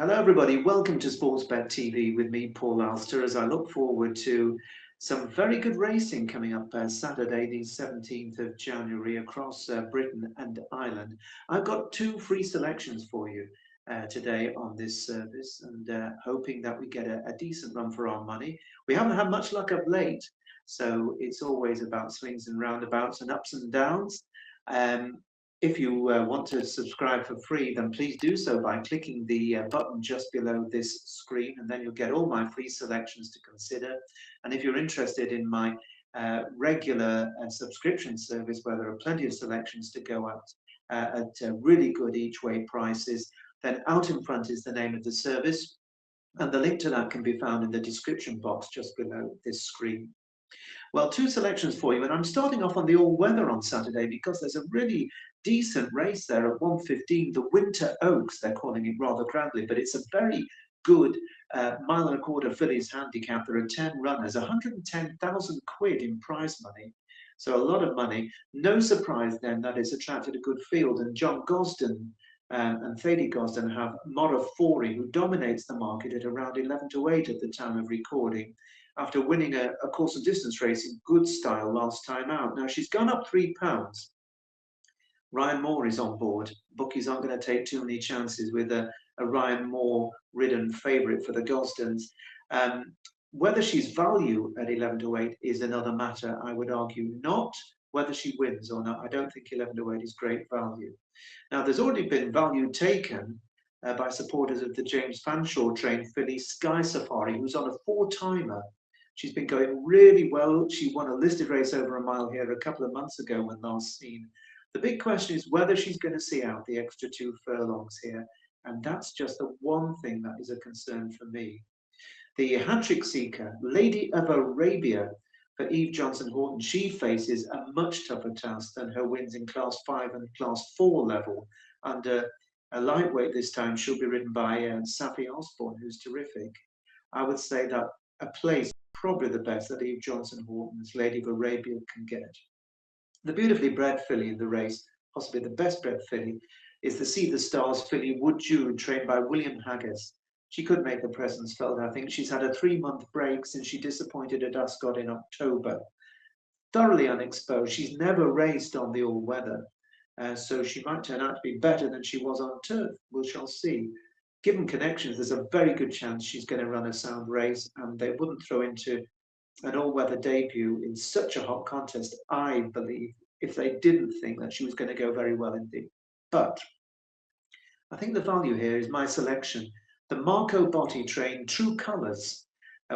Hello everybody, welcome to Sportsbet TV with me, Paul Alster, as I look forward to some very good racing coming up Saturday the 17th of January across Britain and Ireland. I've got two free selections for you today on this service and hoping that we get a decent run for our money. We haven't had much luck of late, so it's always about swings and roundabouts and ups and downs. If you want to subscribe for free, then please do so by clicking the button just below this screen, and then you'll get all my free selections to consider. And if you're interested in my regular subscription service, where there are plenty of selections to go at really good each way prices, then Out in Front is the name of the service, and the link to that can be found in the description box just below this screen. Well, two selections for you, and I'm starting off on the all-weather on Saturday because there's a really decent race there at 1:15. The Winter Oaks, they're calling it rather grandly, but it's a very good mile and a quarter fillies handicap. There are 10 runners, 110,000 quid in prize money. So a lot of money. No surprise then that it's attracted a good field, and John Gosden and Thady Gosden have Vafortino, who dominates the market at around 11-8 at the time of recording, after winning a course and distance race in good style last time out. Now she's gone up £3. Ryan Moore is on board. Bookies aren't going to take too many chances with a Ryan Moore ridden favourite for the Gosdens. Whether she's value at 11-8 is another matter. I would argue not whether she wins or not. I don't think 11-8 is great value. Now there's already been value taken by supporters of the James Fanshawe trained filly Sky Safari, who's on a four-timer. She's been going really well. She won a listed race over a mile here a couple of months ago when last seen. The big question is whether she's going to see out the extra 2 furlongs here. And that's just the one thing that is a concern for me. The hat-trick seeker, Lady of Arabia, for Eve Johnson-Horton, she faces a much tougher task than her wins in Class 5 and Class 4 level. Under a lightweight this time, she'll be ridden by Safi Osborne, who's terrific. I would say that a place probably the best that Eve Johnson-Horton's Lady of Arabia can get. The beautifully bred filly in the race, possibly the best bred filly, is the See the Stars filly Wood Jude, trained by William Haggis. She could make her presence felt. I think she's had a 3-month break since she disappointed at Ascot in October. Thoroughly unexposed. She's never raced on the all-weather, so she might turn out to be better than she was on turf. We shall see. Given connections, there's a very good chance she's going to run a sound race, and they wouldn't throw into an all-weather debut in such a hot contest, I believe, if they didn't think that she was going to go very well indeed. But I think the value here is my selection, the Marco Botti trained True Colours,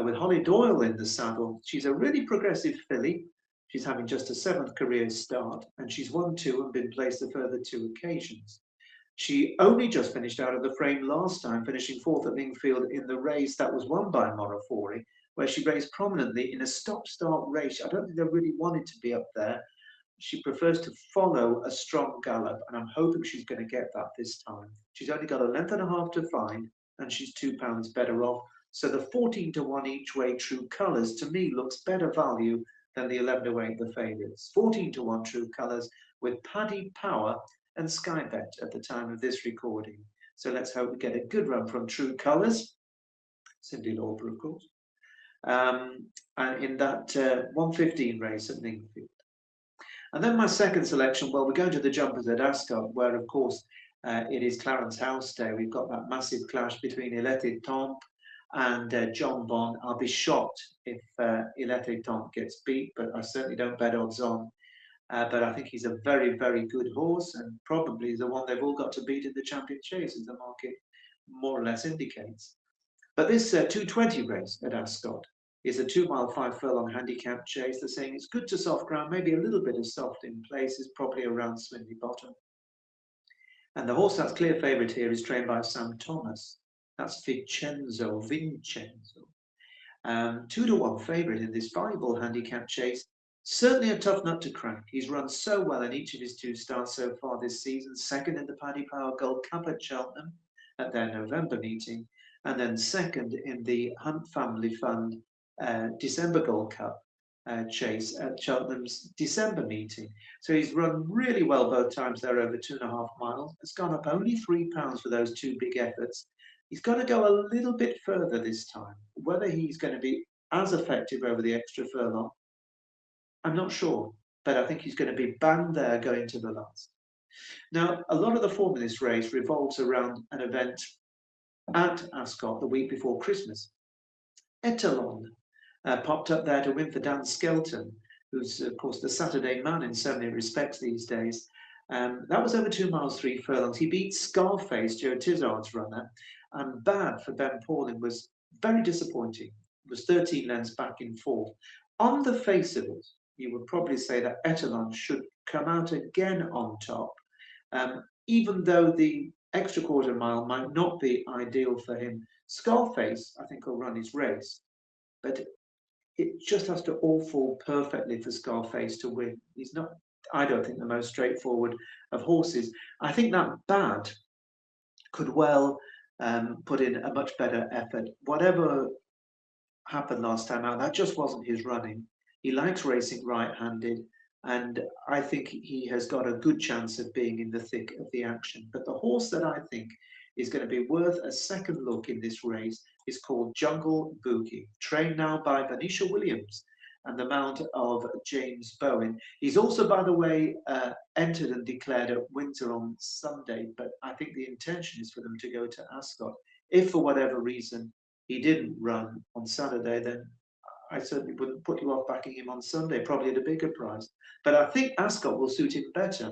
with Holly Doyle in the saddle. She's a really progressive filly. She's having just a 7th career start, and she's won 2 and been placed a further 2 occasions. She only just finished out of the frame last time, finishing 4th at Lingfield in the race that was won by Vafortino, where she raced prominently in a stop-start race. I don't think they really wanted to be up there. She prefers to follow a strong gallop, and I'm hoping she's going to get that this time. She's only got a length and a half to find, and she's £2 better off. So the 14-1 each way True Colours, to me, looks better value than the 11-8, the favourites. 14-1 True Colours with Paddy Power and Sky Bet at the time of this recording. So let's hope we get a good run from True Colours. Cindy Lauper, of course. And in that 1:15 race at Lingfield. And then my second selection, well, we're going to the jumpers at Ascot, where, of course, it is Clarence House Day. We've got that massive clash between Il Était Temps and John Bond. I'll be shocked if Il Était Temps gets beat, but I certainly don't bet odds on. But I think he's a very, very good horse, and probably the one they've all got to beat in the Champion Chase, as the market more or less indicates. But this 2:20 race at Ascot is a 2-mile 5 furlong handicap chase. They're saying it's good to soft ground, maybe a little bit of soft in places, probably around Swindley Bottom. And the horse that's clear favourite here is trained by Sam Thomas. That's Vincenzo. 2-1 favourite in this valuable handicap chase. Certainly a tough nut to crack. He's run so well in each of his 2 starts so far this season. 2nd in the Paddy Power Gold Cup at Cheltenham at their November meeting, and then 2nd in the Hunt Family Fund December Gold Cup chase at Cheltenham's December meeting. So he's run really well both times there, over 2.5 miles. It's gone up only £3 for those 2 big efforts. He's got to go a little bit further this time. Whether he's going to be as effective over the extra furlong, I'm not sure, but I think he's going to be bang there going to the last. Now, a lot of the form in this race revolves around an event at Ascot the week before Christmas. Etalon popped up there to win for Dan Skelton, who's, of course, the Saturday man in so many respects these days. That was over 2 miles, 3 furlongs. He beat Scarface, Joe Tizard's runner, and Bad for Ben Pauling was very disappointing. It was 13 lengths back in fourth. On the face of it, you would probably say that Etalon should come out again on top, even though the extra quarter mile might not be ideal for him. Scarface, I think, will run his race, but it just has to all fall perfectly for Scarface to win. He's not, I don't think, the most straightforward of horses. I think that Bad could well put in a much better effort. Whatever happened last time out, that just wasn't his running. He likes racing right-handed, and I think he has got a good chance of being in the thick of the action. But the horse that I think is going to be worth a second look in this race is called Jungle Boogie, trained now by Venetia Williams and the mount of James Bowen. He's also, by the way, entered and declared at Windsor on Sunday, but I think the intention is for them to go to Ascot. If for whatever reason he didn't run on Saturday, then I certainly wouldn't put you off backing him on Sunday, probably at a bigger price. But I think Ascot will suit him better.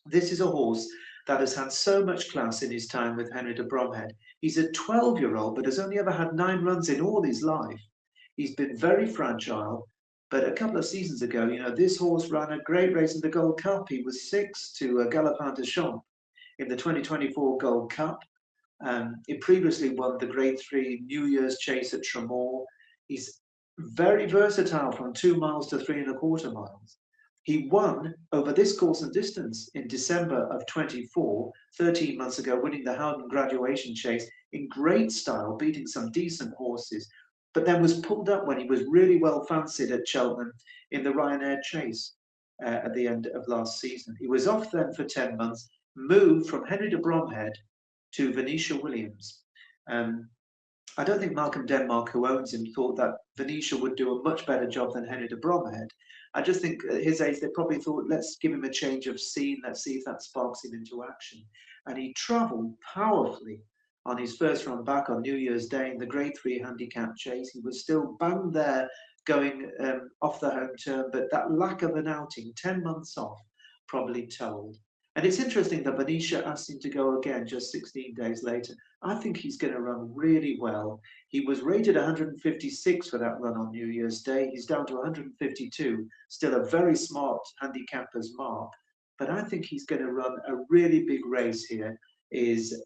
This is a horse that has had so much class in his time with Henry de Bromhead. He's a 12-year-old, but has only ever had 9 runs in all his life. He's been very fragile, but a couple of seasons ago, this horse ran a great race in the Gold Cup. He was 6 to Galopin de Champs in the 2024 Gold Cup. He previously won the Grade 3 New Year's Chase at Tremor. He's very versatile from 2 miles to 3¼ miles. He won over this course and distance in December of 24, 13 months ago, winning the Howden Graduation Chase in great style, beating some decent horses, but then was pulled up when he was really well fancied at Cheltenham in the Ryanair Chase at the end of last season. He was off then for 10 months, moved from Henry de Bromhead to Venetia Williams. I don't think Malcolm Denmark, who owns him, thought that Venetia would do a much better job than Henry de Bromhead. I just think at his age, they probably thought, let's give him a change of scene, let's see if that sparks him into action. And he travelled powerfully on his first run back on New Year's Day in the Grade 3 handicap chase. He was still bang there going off the home turn, but that lack of an outing, 10 months off, probably told. And it's interesting that Venetia asked him to go again just 16 days later. I think he's going to run really well. He was rated 156 for that run on New Year's Day. He's down to 152, still a very smart handicapper's mark. But I think he's going to run a really big race here, is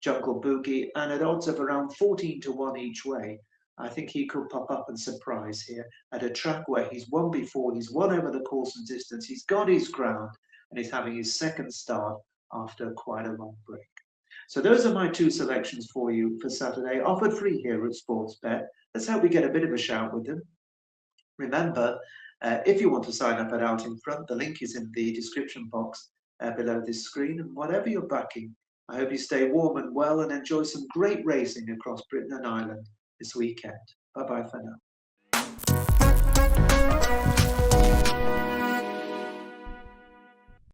Jungle Boogie. And at odds of around 14 to 1 each way, I think he could pop up and surprise here at a track where he's won before. He's won over the course and distance. He's got his ground, and he's having his second start after quite a long break. So those are my 2 selections for you for Saturday, offered free here at Sportsbet. Let's hope we get a bit of a shout with them. Remember, if you want to sign up at Out in Front, the link is in the description box below this screen. And whatever you're backing, I hope you stay warm and well and enjoy some great racing across Britain and Ireland this weekend. Bye-bye for now.